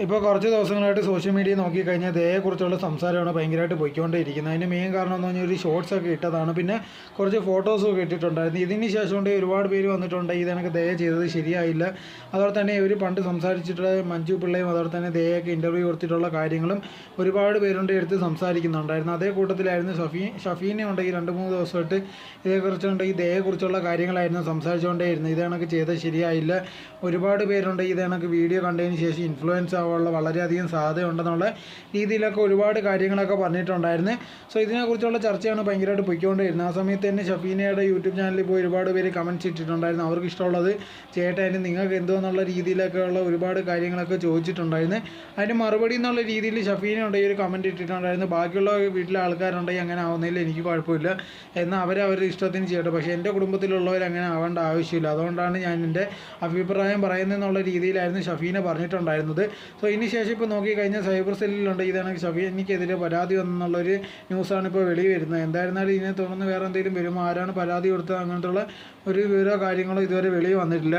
ഇപ്പോൾ കുറച്ച് ദിവസങ്ങളായിട്ട് സോഷ്യൽ മീഡിയ നോക്കിക്കഴിഞ്ഞാൽ ദയയെക്കുറിച്ചുള്ള സംസാരമാണ് ഭയങ്കരമായിട്ട് പോയിക്കൊണ്ടിരിക്കുന്നത്. അതിന് മെയിൻ കാരണം എന്ന് പറഞ്ഞാൽ ഒരു ഷോർട്സൊക്കെ ഇട്ടതാണ്, പിന്നെ കുറച്ച് ഫോട്ടോസും ഒക്കെ ഇട്ടിട്ടുണ്ടായിരുന്നു. ഇതിന് ശേഷം കൊണ്ട് ഒരുപാട് പേര് വന്നിട്ടുണ്ട് ഇതെനിക്ക് ദയ ചെയ്തത് ശരിയായില്ല, അതുപോലെ തന്നെ ഇവർ പണ്ട് സംസാരിച്ചിട്ടുള്ള മഞ്ജു പിള്ളയും അതുപോലെ തന്നെ ദയൊക്കെ ഇൻ്റർവ്യൂ കൊടുത്തിട്ടുള്ള കാര്യങ്ങളും ഒരുപാട് പേരുണ്ട് എടുത്ത് സംസാരിക്കുന്നുണ്ടായിരുന്നു. അതേ കൂട്ടത്തിലായിരുന്നു ഷഫീനെ ഉണ്ട് ഈ 2-3 ദിവസമായിട്ട് ഇതേക്കുറിച്ചുകൊണ്ട് ഈ ദയയെക്കുറിച്ചുള്ള കാര്യങ്ങളായിരുന്നു സംസാരിച്ചുകൊണ്ടേയിരുന്നു. ഇതെനിക്ക് ചെയ്തത് ശരിയായില്ല, ഒരുപാട് പേരുണ്ട് ഇതെനിക്ക് വീഡിയോ കണ്ടതിന് ശേഷം ഇൻഫ്ലുവൻസ് ആവാനുള്ള വളരെയധികം സാധ്യതയുണ്ടെന്നുള്ള രീതിയിലൊക്കെ ഒരുപാട് കാര്യങ്ങളൊക്കെ പറഞ്ഞിട്ടുണ്ടായിരുന്നു. സോ ഇതിനെക്കുറിച്ചുള്ള ചർച്ചയാണ് ഭയങ്കരമായിട്ട് പൊയ്ക്കൊണ്ടിരുന്നത്. ആ സമയത്ത് തന്നെ ഷഫീനയുടെ യൂട്യൂബ് ചാനലിൽ പോയി ഒരുപാട് പേര് കമൻറ്റ്സ് ഇട്ടിട്ടുണ്ടായിരുന്നു. അവർക്ക് ഇഷ്ടമുള്ളത് ചേട്ടാ നിങ്ങൾക്ക് എന്തോ എന്നുള്ള രീതിയിലൊക്കെ ഉള്ള ഒരുപാട് കാര്യങ്ങളൊക്കെ ചോദിച്ചിട്ടുണ്ടായിരുന്നു. അതിന് മറുപടി എന്നുള്ള രീതിയിൽ ഷഫീന ഉണ്ടെങ്കിൽ ഒരു കമൻറ്റ് ഇട്ടിട്ടുണ്ടായിരുന്നു, ബാക്കിയുള്ള വീട്ടിലെ ആൾക്കാരുണ്ടെങ്കിൽ അങ്ങനെ ആവുന്നതിൽ എനിക്ക് കുഴപ്പമില്ല, എന്നാൽ അവരവരുടെ ഇഷ്ടത്തിന് ചെയ്യട്ടെ, പക്ഷേ എൻ്റെ കുടുംബത്തിലുള്ളവർ അങ്ങനെ ആവേണ്ട ആവശ്യമില്ല, അതുകൊണ്ടാണ് ഞാൻ എൻ്റെ അഭിപ്രായം പറയുന്നതെന്നുള്ള രീതിയിലായിരുന്നു ഷഫീന പറഞ്ഞിട്ടുണ്ടായിരുന്നത്. സോ ഇതിന് ശേഷം ഇപ്പോൾ നോക്കിക്കഴിഞ്ഞാൽ സൈബർ സെല്ലിലുണ്ട് ഇതാണ് ഷഫീനയ്ക്കെതിരെ പരാതി വന്നെന്നുള്ളൊരു ന്യൂസാണ് ഇപ്പോൾ വെളി വരുന്നത്. എന്തായിരുന്നാലും ഇതിനെ തുടർന്ന് വേറെ എന്തെങ്കിലും വരുമ്പോൾ ആരാണ് പരാതി കൊടുത്തത് അങ്ങനത്തുള്ള ഒരു വിവരമോ കാര്യങ്ങളോ ഇതുവരെ വെളി വന്നിട്ടില്ല.